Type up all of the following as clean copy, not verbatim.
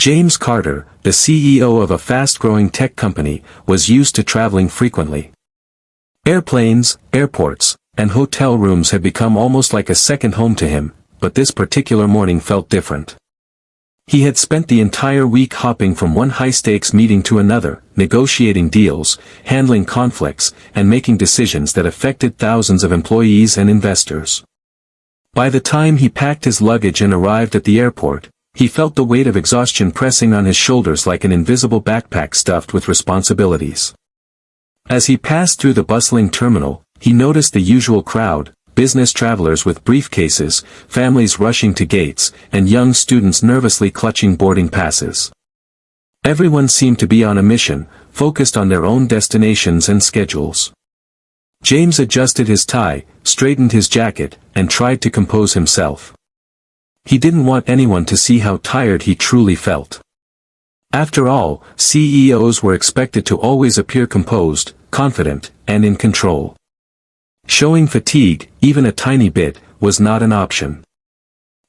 James Carter, the CEO of a fast-growing tech company, was used to traveling frequently. Airplanes, airports, and hotel rooms had become almost like a second home to him, but this particular morning felt different. He had spent the entire week hopping from one high-stakes meeting to another, negotiating deals, handling conflicts, and making decisions that affected thousands of employees and investors. By the time he packed his luggage and arrived at the airport, he felt the weight of exhaustion pressing on his shoulders like an invisible backpack stuffed with responsibilities. As he passed through the bustling terminal, he noticed the usual crowd, business travelers with briefcases, families rushing to gates, and young students nervously clutching boarding passes. Everyone seemed to be on a mission, focused on their own destinations and schedules. James adjusted his tie, straightened his jacket, and tried to compose himself. He didn't want anyone to see how tired he truly felt. After all, CEOs were expected to always appear composed, confident, and in control. Showing fatigue, even a tiny bit, was not an option.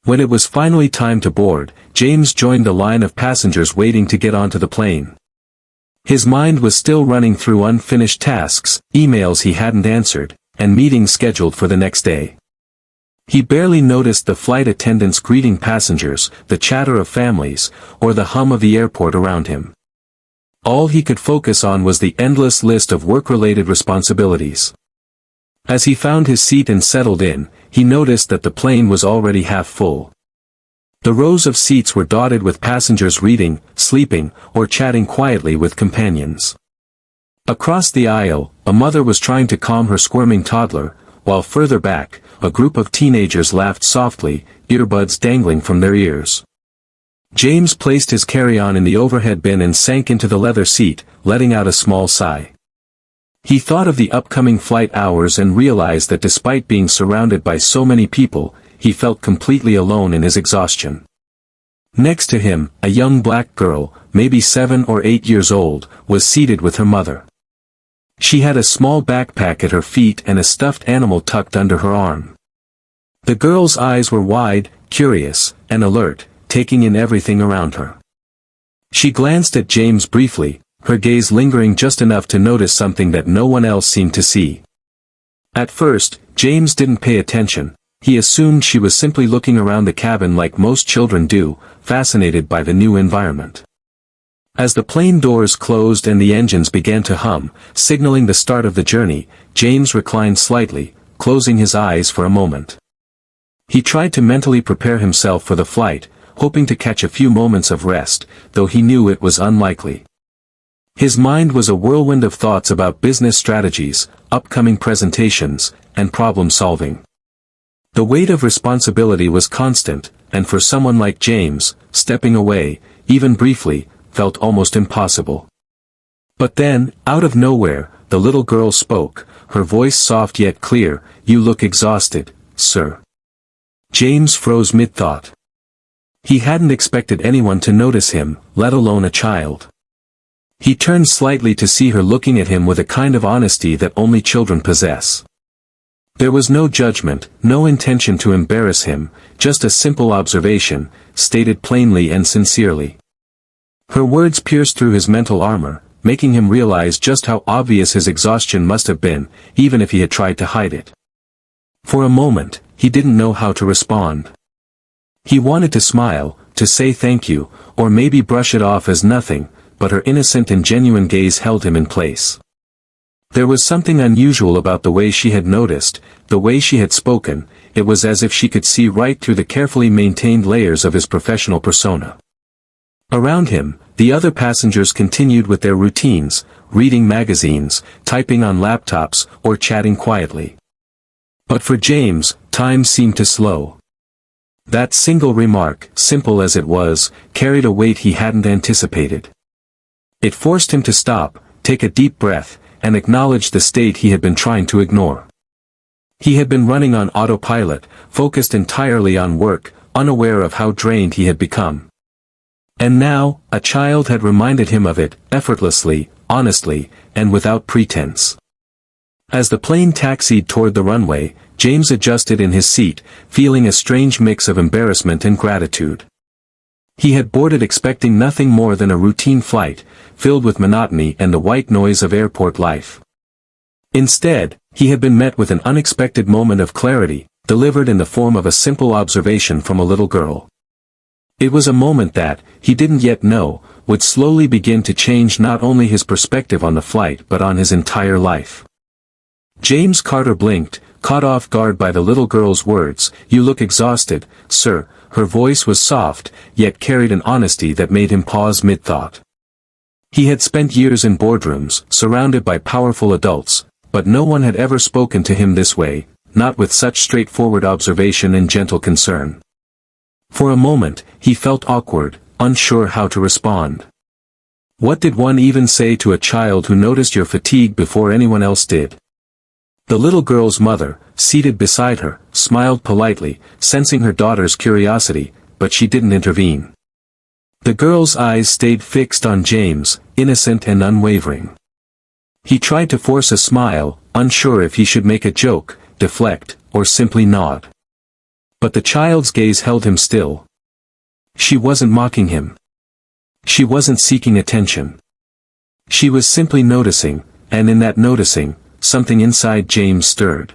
When it was finally time to board, James joined the line of passengers waiting to get onto the plane. His mind was still running through unfinished tasks, emails he hadn't answered, and meetings scheduled for the next day. He barely noticed the flight attendants greeting passengers, the chatter of families, or the hum of the airport around him. All he could focus on was the endless list of work-related responsibilities. As he found his seat and settled in, he noticed that the plane was already half full. The rows of seats were dotted with passengers reading, sleeping, or chatting quietly with companions. Across the aisle, a mother was trying to calm her squirming toddler, while further back, a group of teenagers laughed softly, earbuds dangling from their ears. James placed his carry-on in the overhead bin and sank into the leather seat, letting out a small sigh. He thought of the upcoming flight hours and realized that despite being surrounded by so many people, he felt completely alone in his exhaustion. Next to him, a young black girl, maybe 7 or 8 years old, was seated with her mother. She had a small backpack at her feet and a stuffed animal tucked under her arm. The girl's eyes were wide, curious, and alert, taking in everything around her. She glanced at James briefly, her gaze lingering just enough to notice something that no one else seemed to see. At first, James didn't pay attention. He assumed she was simply looking around the cabin like most children do, fascinated by the new environment. As the plane doors closed and the engines began to hum, signaling the start of the journey, James reclined slightly, closing his eyes for a moment. He tried to mentally prepare himself for the flight, hoping to catch a few moments of rest, though he knew it was unlikely. His mind was a whirlwind of thoughts about business strategies, upcoming presentations, and problem-solving. The weight of responsibility was constant, and for someone like James, stepping away, even briefly, felt almost impossible. But then, out of nowhere, the little girl spoke, her voice soft yet clear, "You look exhausted, sir." James froze mid-thought. He hadn't expected anyone to notice him, let alone a child. He turned slightly to see her looking at him with a kind of honesty that only children possess. There was no judgment, no intention to embarrass him, just a simple observation, stated plainly and sincerely. Her words pierced through his mental armor, making him realize just how obvious his exhaustion must have been, even if he had tried to hide it. For a moment, he didn't know how to respond. He wanted to smile, to say thank you, or maybe brush it off as nothing, but her innocent and genuine gaze held him in place. There was something unusual about the way she had noticed, the way she had spoken. It was as if she could see right through the carefully maintained layers of his professional persona. Around him, the other passengers continued with their routines, reading magazines, typing on laptops, or chatting quietly. But for James, time seemed to slow. That single remark, simple as it was, carried a weight he hadn't anticipated. It forced him to stop, take a deep breath, and acknowledge the state he had been trying to ignore. He had been running on autopilot, focused entirely on work, unaware of how drained he had become. And now, a child had reminded him of it, effortlessly, honestly, and without pretense. As the plane taxied toward the runway, James adjusted in his seat, feeling a strange mix of embarrassment and gratitude. He had boarded expecting nothing more than a routine flight, filled with monotony and the white noise of airport life. Instead, he had been met with an unexpected moment of clarity, delivered in the form of a simple observation from a little girl. It was a moment that, he didn't yet know, would slowly begin to change not only his perspective on the flight but on his entire life. James Carter blinked, caught off guard by the little girl's words. "You look exhausted, sir." Her voice was soft, yet carried an honesty that made him pause mid-thought. He had spent years in boardrooms, surrounded by powerful adults, but no one had ever spoken to him this way, not with such straightforward observation and gentle concern. For a moment, he felt awkward, unsure how to respond. What did one even say to a child who noticed your fatigue before anyone else did? The little girl's mother, seated beside her, smiled politely, sensing her daughter's curiosity, but she didn't intervene. The girl's eyes stayed fixed on James, innocent and unwavering. He tried to force a smile, unsure if he should make a joke, deflect, or simply nod. But the child's gaze held him still. She wasn't mocking him. She wasn't seeking attention. She was simply noticing, and in that noticing, something inside James stirred.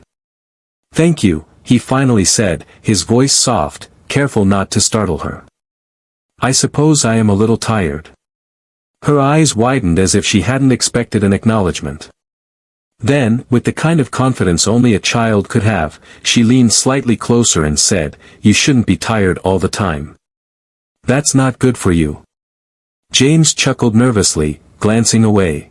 "Thank you," he finally said, his voice soft, careful not to startle her. "I suppose I am a little tired." Her eyes widened as if she hadn't expected an acknowledgement. Then, with the kind of confidence only a child could have, she leaned slightly closer and said, "You shouldn't be tired all the time. That's not good for you." James chuckled nervously, glancing away.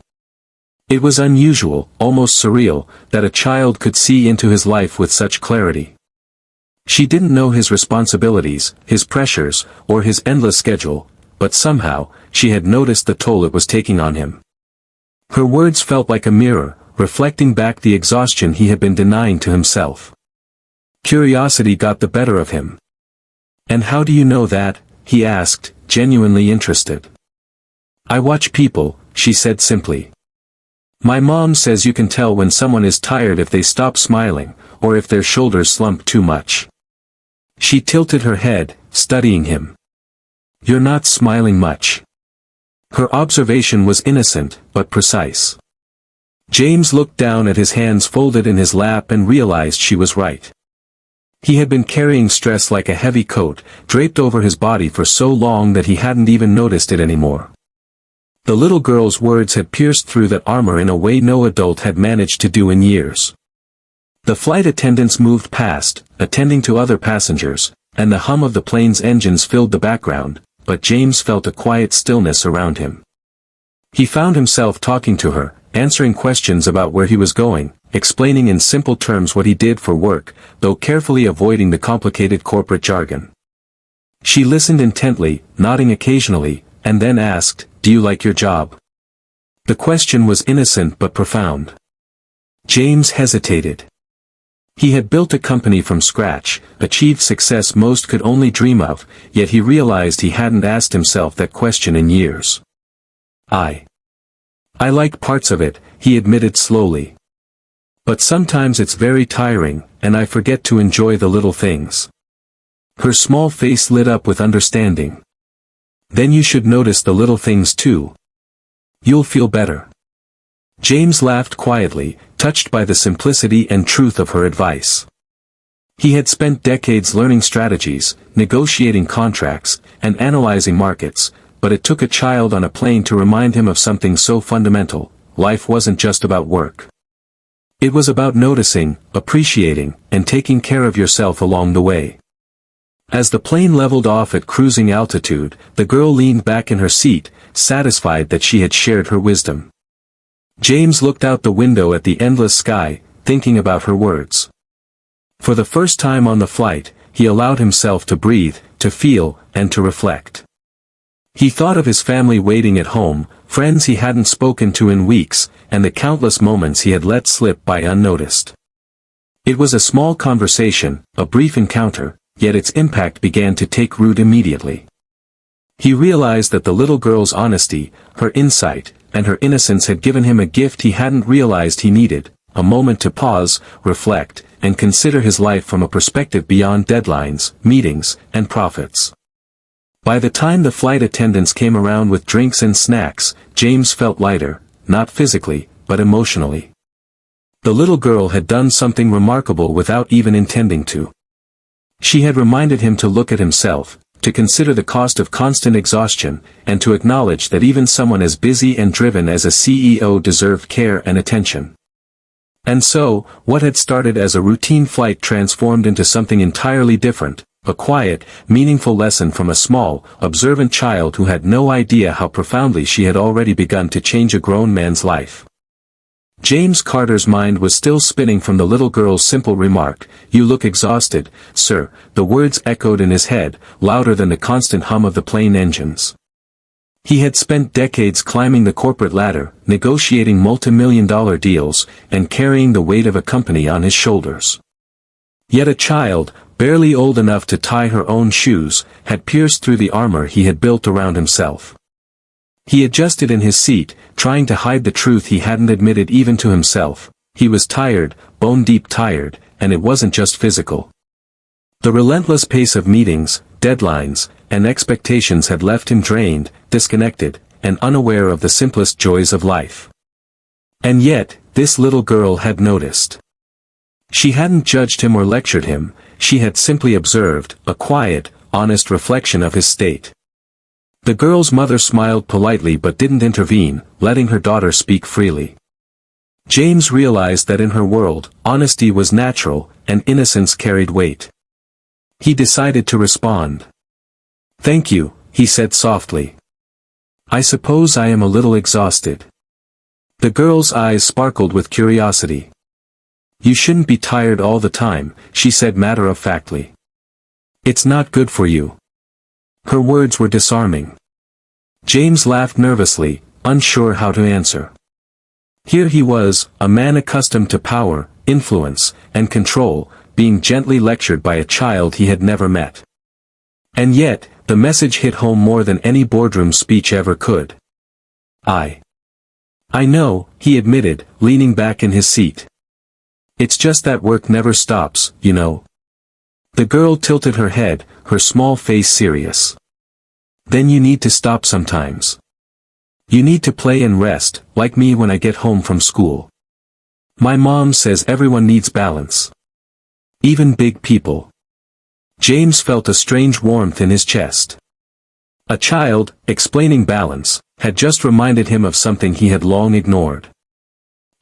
It was unusual, almost surreal, that a child could see into his life with such clarity. She didn't know his responsibilities, his pressures, or his endless schedule, but somehow, she had noticed the toll it was taking on him. Her words felt like a mirror, reflecting back the exhaustion he had been denying to himself. Curiosity got the better of him. "And how do you know that?" he asked, genuinely interested. "I watch people," she said simply. "My mom says you can tell when someone is tired if they stop smiling, or if their shoulders slump too much." She tilted her head, studying him. "You're not smiling much." Her observation was innocent, but precise. James looked down at his hands folded in his lap and realized she was right. He had been carrying stress like a heavy coat, draped over his body for so long that he hadn't even noticed it anymore. The little girl's words had pierced through that armor in a way no adult had managed to do in years. The flight attendants moved past, attending to other passengers, and the hum of the plane's engines filled the background, but James felt a quiet stillness around him. He found himself talking to her, answering questions about where he was going, explaining in simple terms what he did for work, though carefully avoiding the complicated corporate jargon. She listened intently, nodding occasionally, and then asked, "Do you like your job?" The question was innocent but profound. James hesitated. He had built a company from scratch, achieved success most could only dream of, yet he realized he hadn't asked himself that question in years. I like parts of it," he admitted slowly. "But sometimes it's very tiring, and I forget to enjoy the little things." Her small face lit up with understanding. "Then you should notice the little things too. You'll feel better." James laughed quietly, touched by the simplicity and truth of her advice. He had spent decades learning strategies, negotiating contracts, and analyzing markets, but it took a child on a plane to remind him of something so fundamental: life wasn't just about work. It was about noticing, appreciating, and taking care of yourself along the way. As the plane leveled off at cruising altitude, the girl leaned back in her seat, satisfied that she had shared her wisdom. James looked out the window at the endless sky, thinking about her words. For the first time on the flight, he allowed himself to breathe, to feel, and to reflect. He thought of his family waiting at home, friends he hadn't spoken to in weeks, and the countless moments he had let slip by unnoticed. It was a small conversation, a brief encounter, yet its impact began to take root immediately. He realized that the little girl's honesty, her insight, and her innocence had given him a gift he hadn't realized he needed: a moment to pause, reflect, and consider his life from a perspective beyond deadlines, meetings, and profits. By the time the flight attendants came around with drinks and snacks, James felt lighter, not physically, but emotionally. The little girl had done something remarkable without even intending to. She had reminded him to look at himself, to consider the cost of constant exhaustion, and to acknowledge that even someone as busy and driven as a CEO deserved care and attention. And so, what had started as a routine flight transformed into something entirely different, a quiet, meaningful lesson from a small, observant child who had no idea how profoundly she had already begun to change a grown man's life. James Carter's mind was still spinning from the little girl's simple remark, "You look exhausted, sir." The words echoed in his head, louder than the constant hum of the plane engines. He had spent decades climbing the corporate ladder, negotiating multi-million-dollar deals, and carrying the weight of a company on his shoulders. Yet a child, barely old enough to tie her own shoes, had pierced through the armor he had built around himself. He adjusted in his seat, trying to hide the truth he hadn't admitted even to himself. He was tired, bone-deep tired, and it wasn't just physical. The relentless pace of meetings, deadlines, and expectations had left him drained, disconnected, and unaware of the simplest joys of life. And yet, this little girl had noticed. She hadn't judged him or lectured him, she had simply observed, a quiet, honest reflection of his state. The girl's mother smiled politely but didn't intervene, letting her daughter speak freely. James realized that in her world, honesty was natural, and innocence carried weight. He decided to respond. "Thank you," he said softly. "I suppose I am a little exhausted." The girl's eyes sparkled with curiosity. "You shouldn't be tired all the time," she said matter-of-factly. "It's not good for you." Her words were disarming. James laughed nervously, unsure how to answer. Here he was, a man accustomed to power, influence, and control, being gently lectured by a child he had never met. And yet, the message hit home more than any boardroom speech ever could. I know," he admitted, leaning back in his seat. "It's just that work never stops, you know." The girl tilted her head, her small face serious. "Then you need to stop sometimes. You need to play and rest, like me when I get home from school. My mom says everyone needs balance. Even big people." James felt a strange warmth in his chest. A child, explaining balance, had just reminded him of something he had long ignored.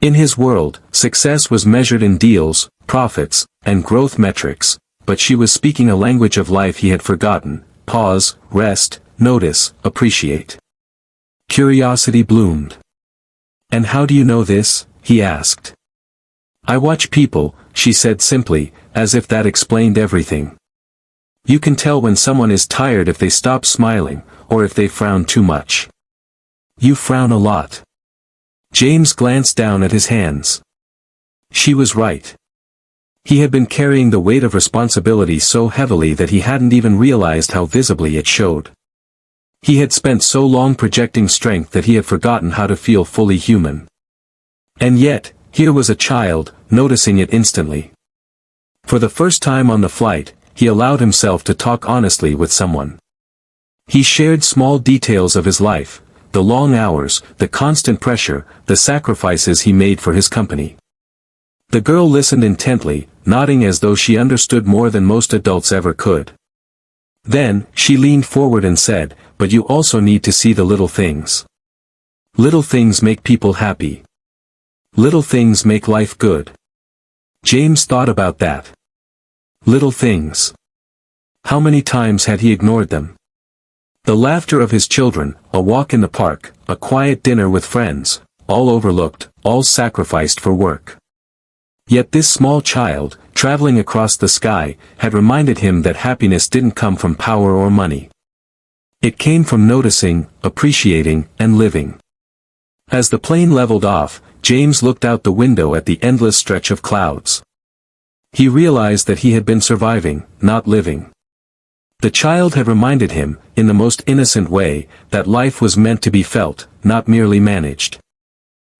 In his world, success was measured in deals, profits, and growth metrics, but she was speaking a language of life he had forgotten: pause, rest, notice, appreciate. Curiosity bloomed. "And how do you know this?" he asked. "I watch people," she said simply, as if that explained everything. "You can tell when someone is tired if they stop smiling, or if they frown too much." "You frown a lot." James glanced down at his hands. She was right. He had been carrying the weight of responsibility so heavily that he hadn't even realized how visibly it showed. He had spent so long projecting strength that he had forgotten how to feel fully human. And yet, here was a child, noticing it instantly. For the first time on the flight, he allowed himself to talk honestly with someone. He shared small details of his life, the long hours, the constant pressure, the sacrifices he made for his company. The girl listened intently, nodding as though she understood more than most adults ever could. Then, she leaned forward and said, "But you also need to see the little things. Little things make people happy. Little things make life good." James thought about that. Little things. How many times had he ignored them? The laughter of his children, a walk in the park, a quiet dinner with friends, all overlooked, all sacrificed for work. Yet this small child, traveling across the sky, had reminded him that happiness didn't come from power or money. It came from noticing, appreciating, and living. As the plane leveled off, James looked out the window at the endless stretch of clouds. He realized that he had been surviving, not living. The child had reminded him, in the most innocent way, that life was meant to be felt, not merely managed.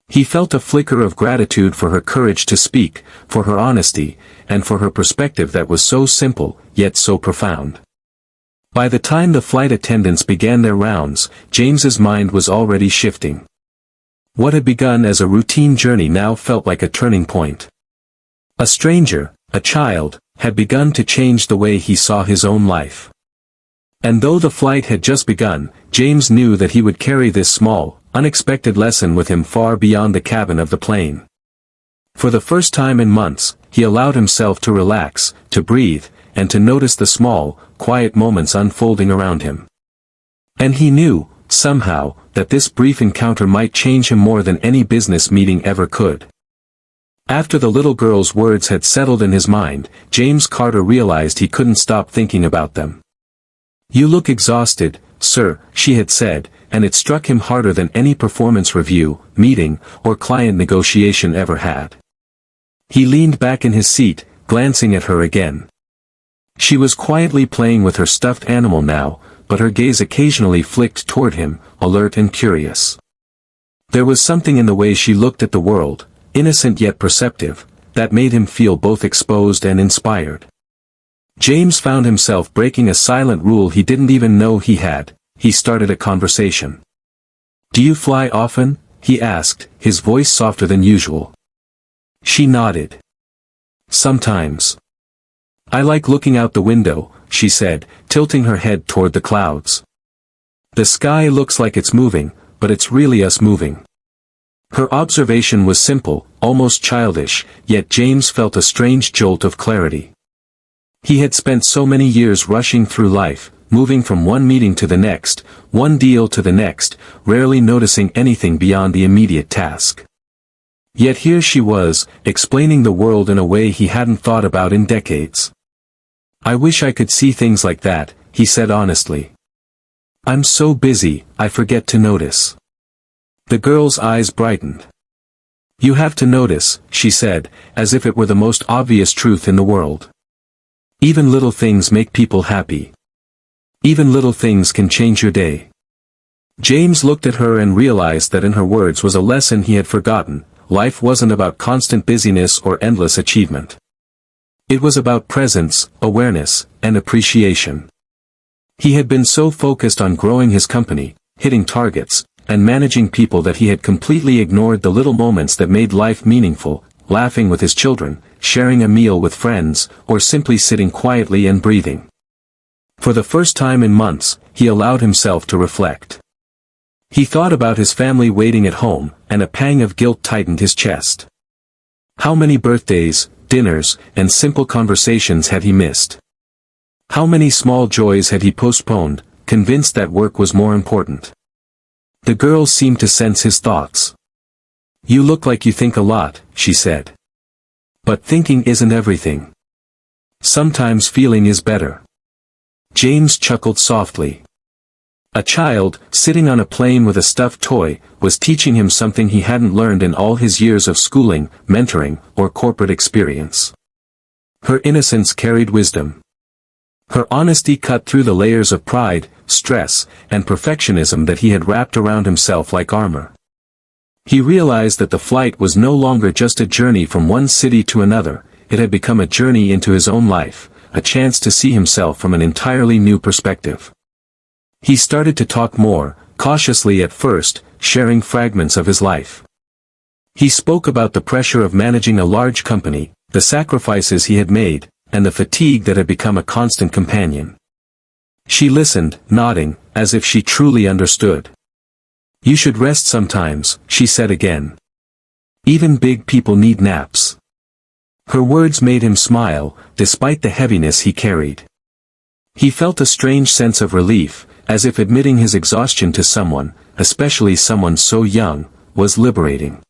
He felt a flicker of gratitude for her courage to speak, for her honesty, and for her perspective that was so simple, yet so profound. By the time the flight attendants began their rounds, James's mind was already shifting. What had begun as a routine journey now felt like a turning point. A stranger, a child, had begun to change the way he saw his own life. And though the flight had just begun, James knew that he would carry this small, unexpected lesson with him far beyond the cabin of the plane. For the first time in months, he allowed himself to relax, to breathe, and to notice the small, quiet moments unfolding around him. And he knew, somehow, that this brief encounter might change him more than any business meeting ever could. After the little girl's words had settled in his mind, James Carter realized he couldn't stop thinking about them. "You look exhausted, sir," she had said, and it struck him harder than any performance review, meeting, or client negotiation ever had. He leaned back in his seat, glancing at her again. She was quietly playing with her stuffed animal now, but her gaze occasionally flicked toward him, alert and curious. There was something in the way she looked at the world, innocent yet perceptive, that made him feel both exposed and inspired. James found himself breaking a silent rule he didn't even know he had. He started a conversation. "Do you fly often?" he asked, his voice softer than usual. She nodded. "Sometimes. I like looking out the window," she said, tilting her head toward the clouds. "The sky looks like it's moving, but it's really us moving." Her observation was simple, almost childish, yet James felt a strange jolt of clarity. He had spent so many years rushing through life, moving from one meeting to the next, one deal to the next, rarely noticing anything beyond the immediate task. Yet here she was, explaining the world in a way he hadn't thought about in decades. "I wish I could see things like that," he said honestly. "I'm so busy, I forget to notice." The girl's eyes brightened. "You have to notice," she said, as if it were the most obvious truth in the world. "Even little things make people happy. Even little things can change your day." James looked at her and realized that in her words was a lesson he had forgotten. Life wasn't about constant busyness or endless achievement. It was about presence, awareness, and appreciation. He had been so focused on growing his company, hitting targets, and managing people that he had completely ignored the little moments that made life meaningful, laughing with his children, sharing a meal with friends, or simply sitting quietly and breathing. For the first time in months, he allowed himself to reflect. He thought about his family waiting at home, and a pang of guilt tightened his chest. How many birthdays, dinners, and simple conversations had he missed? How many small joys had he postponed, convinced that work was more important? The girl seemed to sense his thoughts. "You look like you think a lot," she said. "But thinking isn't everything. Sometimes feeling is better." James chuckled softly. A child, sitting on a plane with a stuffed toy, was teaching him something he hadn't learned in all his years of schooling, mentoring, or corporate experience. Her innocence carried wisdom. Her honesty cut through the layers of pride, stress, and perfectionism that he had wrapped around himself like armor. He realized that the flight was no longer just a journey from one city to another, it had become a journey into his own life, a chance to see himself from an entirely new perspective. He started to talk more, cautiously at first, sharing fragments of his life. He spoke about the pressure of managing a large company, the sacrifices he had made, and the fatigue that had become a constant companion. She listened, nodding, as if she truly understood. "You should rest sometimes," she said again. "Even big people need naps." Her words made him smile, despite the heaviness he carried. He felt a strange sense of relief, as if admitting his exhaustion to someone, especially someone so young, was liberating.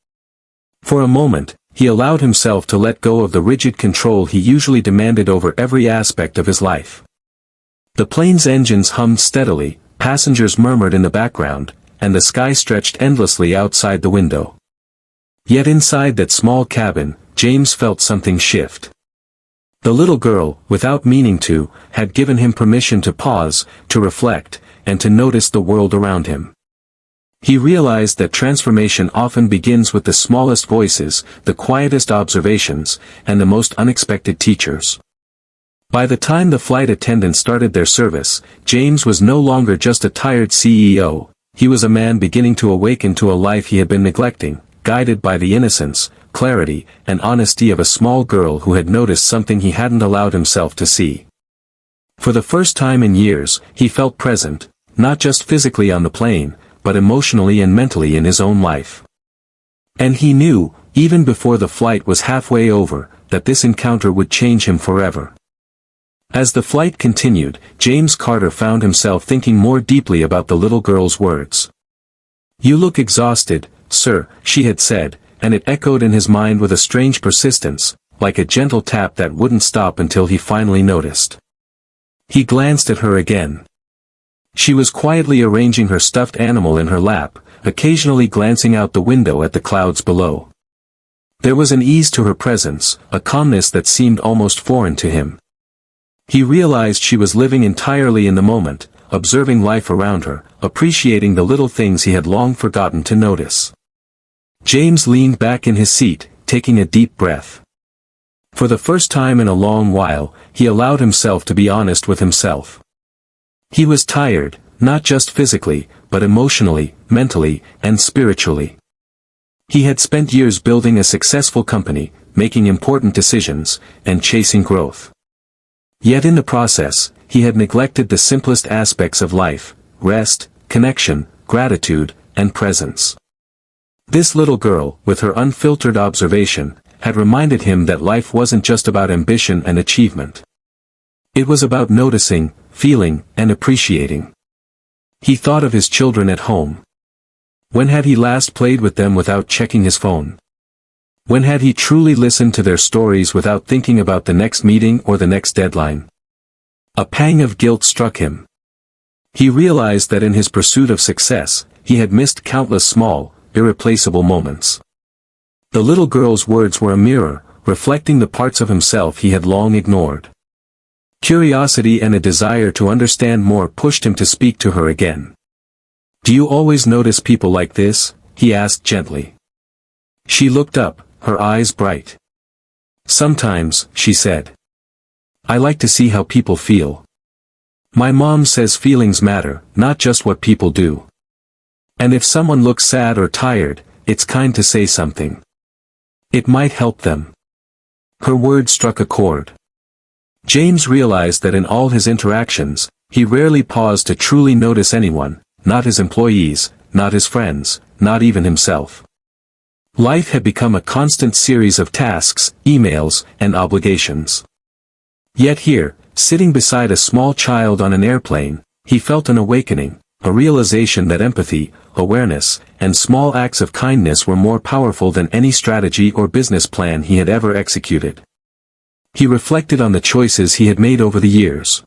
For a moment, he allowed himself to let go of the rigid control he usually demanded over every aspect of his life. The plane's engines hummed steadily, passengers murmured in the background, and the sky stretched endlessly outside the window. Yet inside that small cabin, James felt something shift. The little girl, without meaning to, had given him permission to pause, to reflect, and to notice the world around him. He realized that transformation often begins with the smallest voices, the quietest observations, and the most unexpected teachers. By the time the flight attendants started their service, James was no longer just a tired CEO, he was a man beginning to awaken to a life he had been neglecting, guided by the innocence, clarity, and honesty of a small girl who had noticed something he hadn't allowed himself to see. For the first time in years, he felt present, not just physically on the plane, but emotionally and mentally in his own life. And he knew, even before the flight was halfway over, that this encounter would change him forever. As the flight continued, James Carter found himself thinking more deeply about the little girl's words. "You look exhausted, sir," she had said, and it echoed in his mind with a strange persistence, like a gentle tap that wouldn't stop until he finally noticed. He glanced at her again. She was quietly arranging her stuffed animal in her lap, occasionally glancing out the window at the clouds below. There was an ease to her presence, a calmness that seemed almost foreign to him. He realized she was living entirely in the moment, observing life around her, appreciating the little things he had long forgotten to notice. James leaned back in his seat, taking a deep breath. For the first time in a long while, he allowed himself to be honest with himself. He was tired, not just physically, but emotionally, mentally, and spiritually. He had spent years building a successful company, making important decisions, and chasing growth. Yet in the process, he had neglected the simplest aspects of life: rest, connection, gratitude, and presence. This little girl, with her unfiltered observation, had reminded him that life wasn't just about ambition and achievement. It was about noticing, feeling, and appreciating. He thought of his children at home. When had he last played with them without checking his phone? When had he truly listened to their stories without thinking about the next meeting or the next deadline? A pang of guilt struck him. He realized that in his pursuit of success, he had missed countless small, irreplaceable moments. The little girl's words were a mirror, reflecting the parts of himself he had long ignored. Curiosity and a desire to understand more pushed him to speak to her again. "Do you always notice people like this?" he asked gently. She looked up, her eyes bright. "Sometimes," she said. "I like to see how people feel. My mom says feelings matter, not just what people do. And if someone looks sad or tired, it's kind to say something. It might help them." Her words struck a chord. James realized that in all his interactions, he rarely paused to truly notice anyone, not his employees, not his friends, not even himself. Life had become a constant series of tasks, emails, and obligations. Yet here, sitting beside a small child on an airplane, he felt an awakening, a realization that empathy, awareness, and small acts of kindness were more powerful than any strategy or business plan he had ever executed. He reflected on the choices he had made over the years.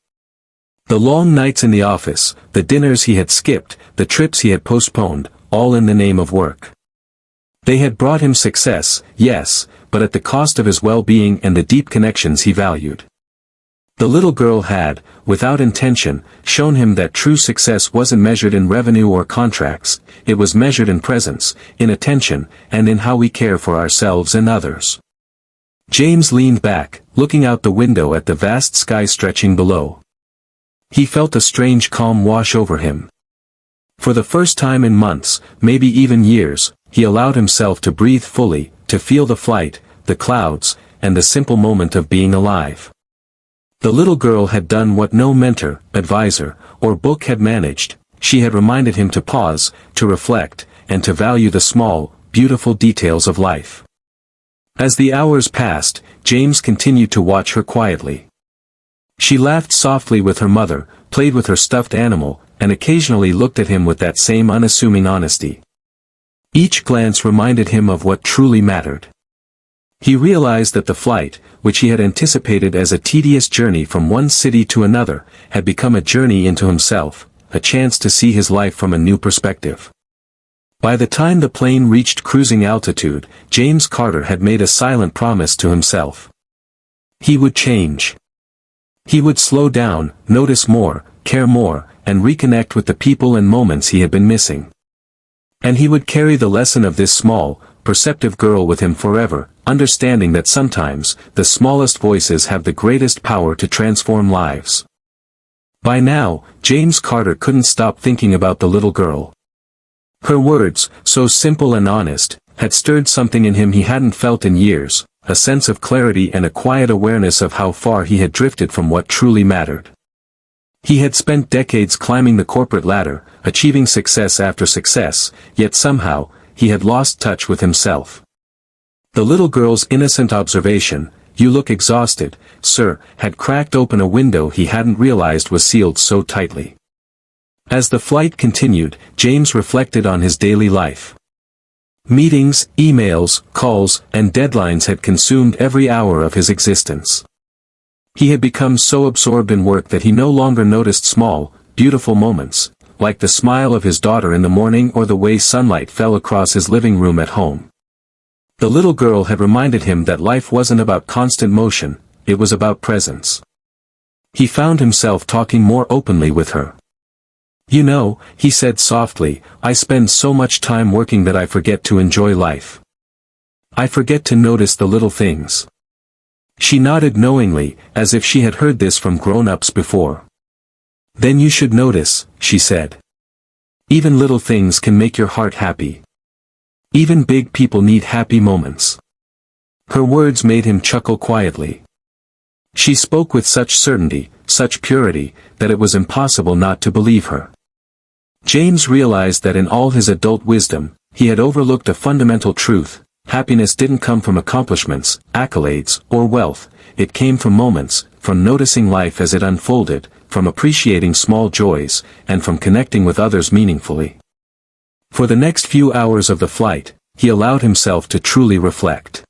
The long nights in the office, the dinners he had skipped, the trips he had postponed, all in the name of work. They had brought him success, yes, but at the cost of his well-being and the deep connections he valued. The little girl had, without intention, shown him that true success wasn't measured in revenue or contracts, it was measured in presence, in attention, and in how we care for ourselves and others. James leaned back, looking out the window at the vast sky stretching below. He felt a strange calm wash over him. For the first time in months, maybe even years, he allowed himself to breathe fully, to feel the flight, the clouds, and the simple moment of being alive. The little girl had done what no mentor, advisor, or book had managed. She had reminded him to pause, to reflect, and to value the small, beautiful details of life. As the hours passed, James continued to watch her quietly. She laughed softly with her mother, played with her stuffed animal, and occasionally looked at him with that same unassuming honesty. Each glance reminded him of what truly mattered. He realized that the flight, which he had anticipated as a tedious journey from one city to another, had become a journey into himself, a chance to see his life from a new perspective. By the time the plane reached cruising altitude, James Carter had made a silent promise to himself. He would change. He would slow down, notice more, care more, and reconnect with the people and moments he had been missing. And he would carry the lesson of this small, perceptive girl with him forever, understanding that sometimes, the smallest voices have the greatest power to transform lives. By now, James Carter couldn't stop thinking about the little girl. Her words, so simple and honest, had stirred something in him he hadn't felt in years, a sense of clarity and a quiet awareness of how far he had drifted from what truly mattered. He had spent decades climbing the corporate ladder, achieving success after success, yet somehow, he had lost touch with himself. The little girl's innocent observation, "You look exhausted, sir," had cracked open a window he hadn't realized was sealed so tightly. As the flight continued, James reflected on his daily life. Meetings, emails, calls, and deadlines had consumed every hour of his existence. He had become so absorbed in work that he no longer noticed small, beautiful moments, like the smile of his daughter in the morning or the way sunlight fell across his living room at home. The little girl had reminded him that life wasn't about constant motion, it was about presence. He found himself talking more openly with her. "You know," he said softly, "I spend so much time working that I forget to enjoy life. I forget to notice the little things." She nodded knowingly, as if she had heard this from grown-ups before. "Then you should notice," she said. "Even little things can make your heart happy. Even big people need happy moments." Her words made him chuckle quietly. She spoke with such certainty, such purity, that it was impossible not to believe her. James realized that in all his adult wisdom, he had overlooked a fundamental truth: happiness didn't come from accomplishments, accolades, or wealth, it came from moments, from noticing life as it unfolded, from appreciating small joys, and from connecting with others meaningfully. For the next few hours of the flight, he allowed himself to truly reflect.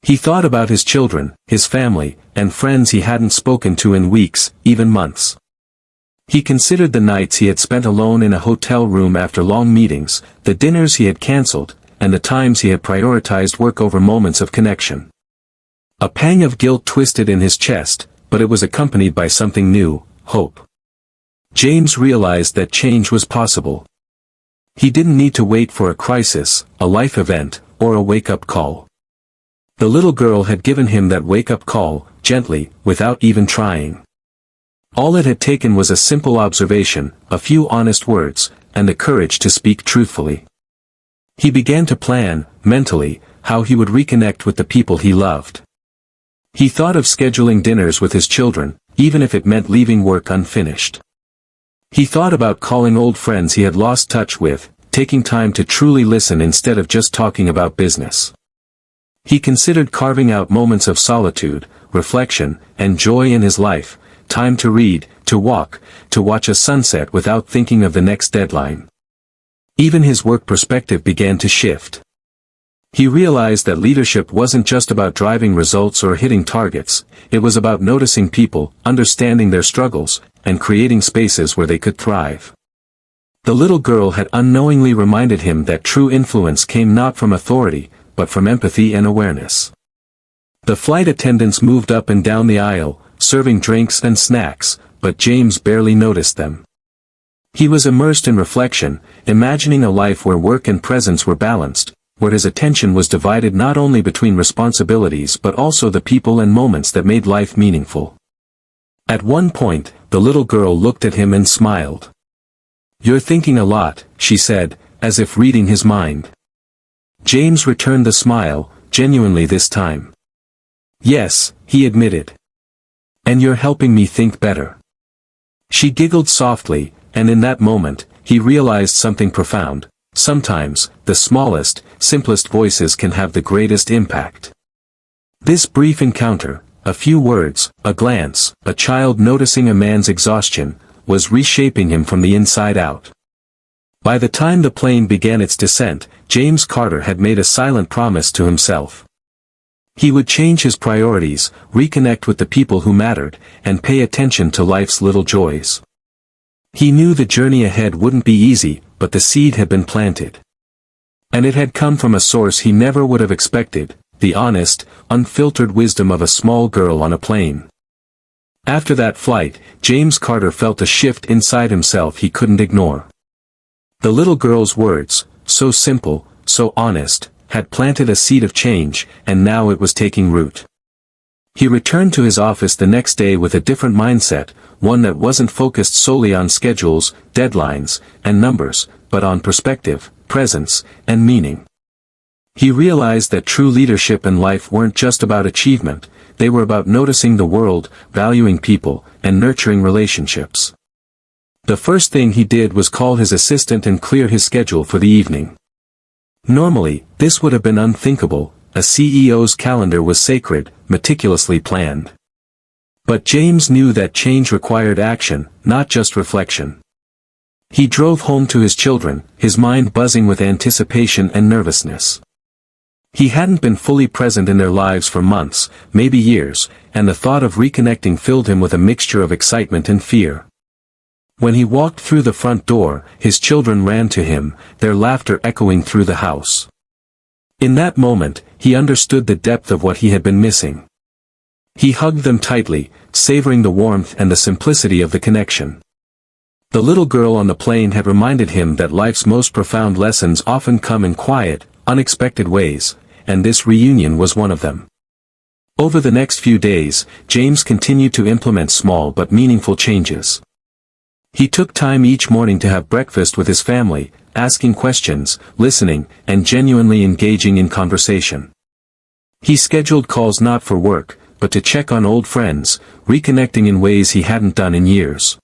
He thought about his children, his family, and friends he hadn't spoken to in weeks, even months. He considered the nights he had spent alone in a hotel room after long meetings, the dinners he had cancelled, and the times he had prioritized work over moments of connection. A pang of guilt twisted in his chest, but it was accompanied by something new: hope. James realized that change was possible. He didn't need to wait for a crisis, a life event, or a wake-up call. The little girl had given him that wake-up call, gently, without even trying. All it had taken was a simple observation, a few honest words, and the courage to speak truthfully. He began to plan, mentally, how he would reconnect with the people he loved. He thought of scheduling dinners with his children, even if it meant leaving work unfinished. He thought about calling old friends he had lost touch with, taking time to truly listen instead of just talking about business. He considered carving out moments of solitude, reflection, and joy in his life, time to read, to walk, to watch a sunset without thinking of the next deadline. Even his work perspective began to shift. He realized that leadership wasn't just about driving results or hitting targets, it was about noticing people, understanding their struggles, and creating spaces where they could thrive. The little girl had unknowingly reminded him that true influence came not from authority, but from empathy and awareness. The flight attendants moved up and down the aisle, serving drinks and snacks, but James barely noticed them. He was immersed in reflection, imagining a life where work and presence were balanced, where his attention was divided not only between responsibilities but also the people and moments that made life meaningful. At one point, the little girl looked at him and smiled. "You're thinking a lot," she said, as if reading his mind. James returned the smile, genuinely this time. "Yes," he admitted. "And you're helping me think better." She giggled softly, and in that moment, he realized something profound. Sometimes, the smallest, simplest voices can have the greatest impact. This brief encounter, a few words, a glance, a child noticing a man's exhaustion, was reshaping him from the inside out. By the time the plane began its descent, James Carter had made a silent promise to himself. He would change his priorities, reconnect with the people who mattered, and pay attention to life's little joys. He knew the journey ahead wouldn't be easy, but the seed had been planted. And it had come from a source he never would have expected, the honest, unfiltered wisdom of a small girl on a plane. After that flight, James Carter felt a shift inside himself he couldn't ignore. The little girl's words, so simple, so honest, had planted a seed of change, and now it was taking root. He returned to his office the next day with a different mindset, one that wasn't focused solely on schedules, deadlines, and numbers, but on perspective, presence, and meaning. He realized that true leadership and life weren't just about achievement, they were about noticing the world, valuing people, and nurturing relationships. The first thing he did was call his assistant and clear his schedule for the evening. Normally, this would have been unthinkable. A CEO's calendar was sacred, meticulously planned. But James knew that change required action, not just reflection. He drove home to his children, his mind buzzing with anticipation and nervousness. He hadn't been fully present in their lives for months, maybe years, and the thought of reconnecting filled him with a mixture of excitement and fear. When he walked through the front door, his children ran to him, their laughter echoing through the house. In that moment, he understood the depth of what he had been missing. He hugged them tightly, savoring the warmth and the simplicity of the connection. The little girl on the plane had reminded him that life's most profound lessons often come in quiet, unexpected ways, and this reunion was one of them. Over the next few days, James continued to implement small but meaningful changes. He took time each morning to have breakfast with his family, asking questions, listening, and genuinely engaging in conversation. He scheduled calls not for work, but to check on old friends, reconnecting in ways he hadn't done in years.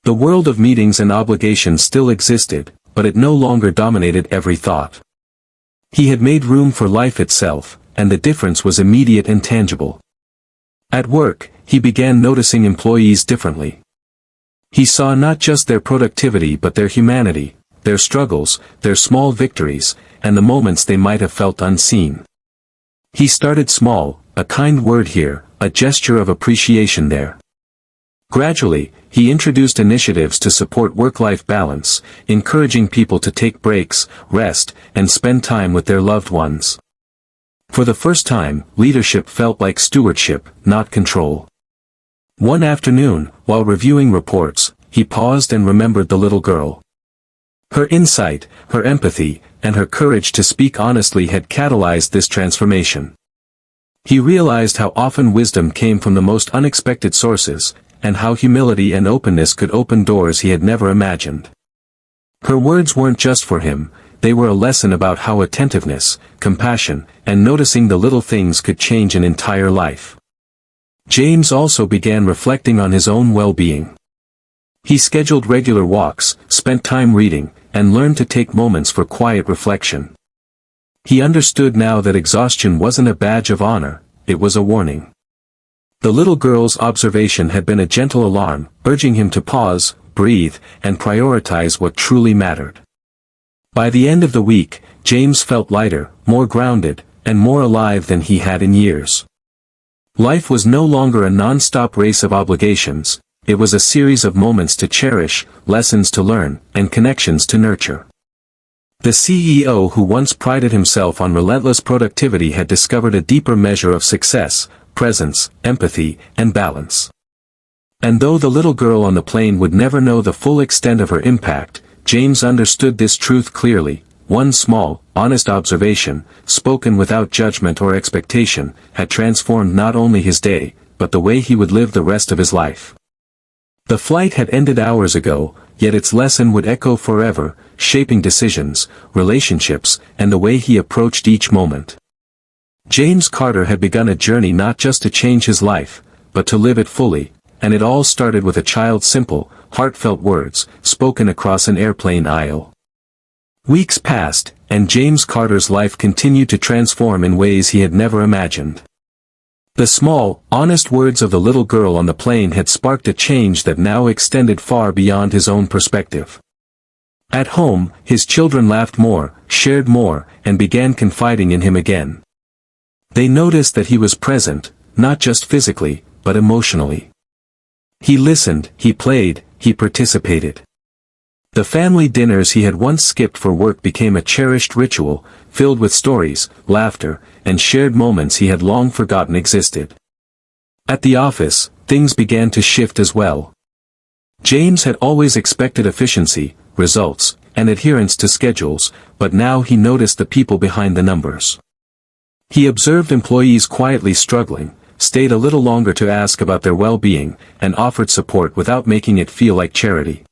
The world of meetings and obligations still existed, but it no longer dominated every thought. He had made room for life itself, and the difference was immediate and tangible. At work, he began noticing employees differently. He saw not just their productivity but their humanity, their struggles, their small victories, and the moments they might have felt unseen. He started small, a kind word here, a gesture of appreciation there. Gradually, he introduced initiatives to support work-life balance, encouraging people to take breaks, rest, and spend time with their loved ones. For the first time, leadership felt like stewardship, not control. One afternoon, while reviewing reports, he paused and remembered the little girl. Her insight, her empathy, and her courage to speak honestly had catalyzed this transformation. He realized how often wisdom came from the most unexpected sources, and how humility and openness could open doors he had never imagined. Her words weren't just for him, they were a lesson about how attentiveness, compassion, and noticing the little things could change an entire life. James also began reflecting on his own well-being. He scheduled regular walks, spent time reading, and learned to take moments for quiet reflection. He understood now that exhaustion wasn't a badge of honor, it was a warning. The little girl's observation had been a gentle alarm, urging him to pause, breathe, and prioritize what truly mattered. By the end of the week, James felt lighter, more grounded, and more alive than he had in years. Life was no longer a non-stop race of obligations, it was a series of moments to cherish, lessons to learn, and connections to nurture. The CEO who once prided himself on relentless productivity had discovered a deeper measure of success, presence, empathy, and balance. And though the little girl on the plane would never know the full extent of her impact, James understood this truth clearly. One small, honest observation, spoken without judgment or expectation, had transformed not only his day, but the way he would live the rest of his life. The flight had ended hours ago, yet its lesson would echo forever, shaping decisions, relationships, and the way he approached each moment. James Carter had begun a journey not just to change his life, but to live it fully, and it all started with a child's simple, heartfelt words, spoken across an airplane aisle. Weeks passed, and James Carter's life continued to transform in ways he had never imagined. The small, honest words of the little girl on the plane had sparked a change that now extended far beyond his own perspective. At home, his children laughed more, shared more, and began confiding in him again. They noticed that he was present, not just physically, but emotionally. He listened, he played, he participated. The family dinners he had once skipped for work became a cherished ritual, filled with stories, laughter, and shared moments he had long forgotten existed. At the office, things began to shift as well. James had always expected efficiency, results, and adherence to schedules, but now he noticed the people behind the numbers. He observed employees quietly struggling, stayed a little longer to ask about their well-being, and offered support without making it feel like charity.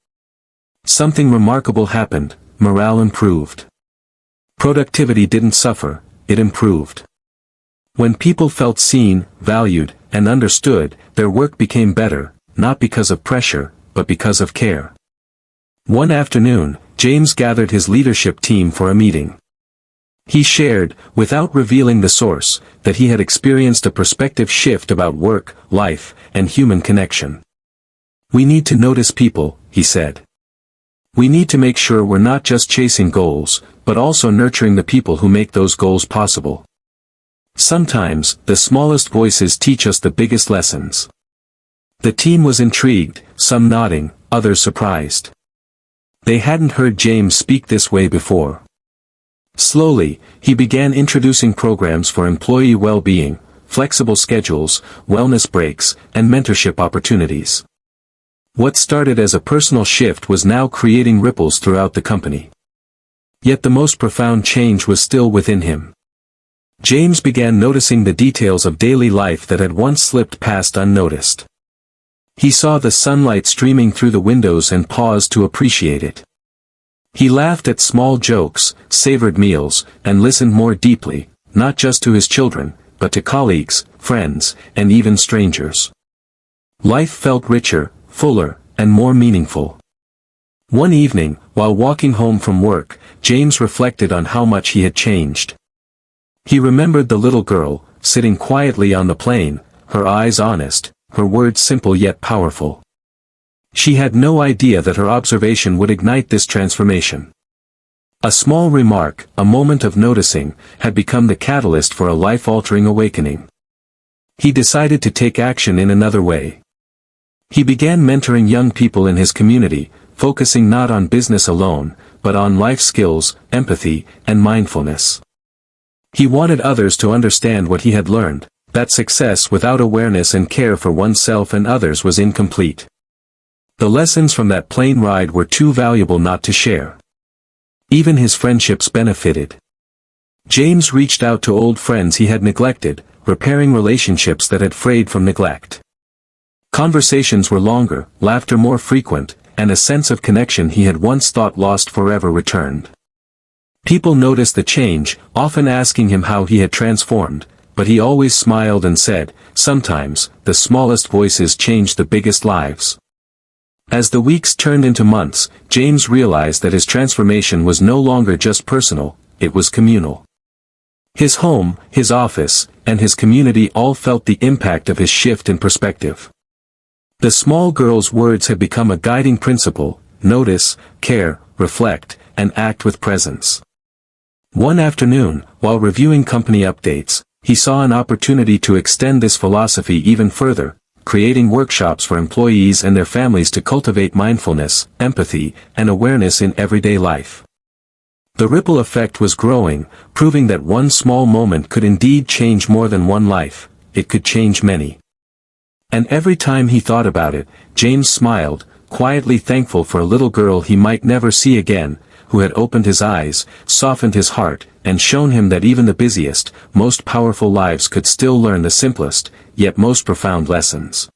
Something remarkable happened: morale improved. Productivity didn't suffer, it improved. When people felt seen, valued, and understood, their work became better, not because of pressure, but because of care. One afternoon, James gathered his leadership team for a meeting. He shared, without revealing the source, that he had experienced a perspective shift about work, life, and human connection. "We need to notice people," he said. "We need to make sure we're not just chasing goals, but also nurturing the people who make those goals possible. Sometimes, the smallest voices teach us the biggest lessons." The team was intrigued, some nodding, others surprised. They hadn't heard James speak this way before. Slowly, he began introducing programs for employee well-being, flexible schedules, wellness breaks, and mentorship opportunities. What started as a personal shift was now creating ripples throughout the company. Yet the most profound change was still within him. James began noticing the details of daily life that had once slipped past unnoticed. He saw the sunlight streaming through the windows and paused to appreciate it. He laughed at small jokes, savored meals, and listened more deeply, not just to his children, but to colleagues, friends, and even strangers. Life felt richer, fuller, and more meaningful. One evening, while walking home from work, James reflected on how much he had changed. He remembered the little girl, sitting quietly on the plane, her eyes honest, her words simple yet powerful. She had no idea that her observation would ignite this transformation. A small remark, a moment of noticing, had become the catalyst for a life-altering awakening. He decided to take action in another way. He began mentoring young people in his community, focusing not on business alone, but on life skills, empathy, and mindfulness. He wanted others to understand what he had learned, that success without awareness and care for oneself and others was incomplete. The lessons from that plane ride were too valuable not to share. Even his friendships benefited. James reached out to old friends he had neglected, repairing relationships that had frayed from neglect. Conversations were longer, laughter more frequent, and a sense of connection he had once thought lost forever returned. People noticed the change, often asking him how he had transformed, but he always smiled and said, "Sometimes, the smallest voices change the biggest lives." As the weeks turned into months, James realized that his transformation was no longer just personal, it was communal. His home, his office, and his community all felt the impact of his shift in perspective. The small girl's words had become a guiding principle: notice, care, reflect, and act with presence. One afternoon, while reviewing company updates, he saw an opportunity to extend this philosophy even further, creating workshops for employees and their families to cultivate mindfulness, empathy, and awareness in everyday life. The ripple effect was growing, proving that one small moment could indeed change more than one life, it could change many. And every time he thought about it, James smiled, quietly thankful for a little girl he might never see again, who had opened his eyes, softened his heart, and shown him that even the busiest, most powerful lives could still learn the simplest, yet most profound lessons.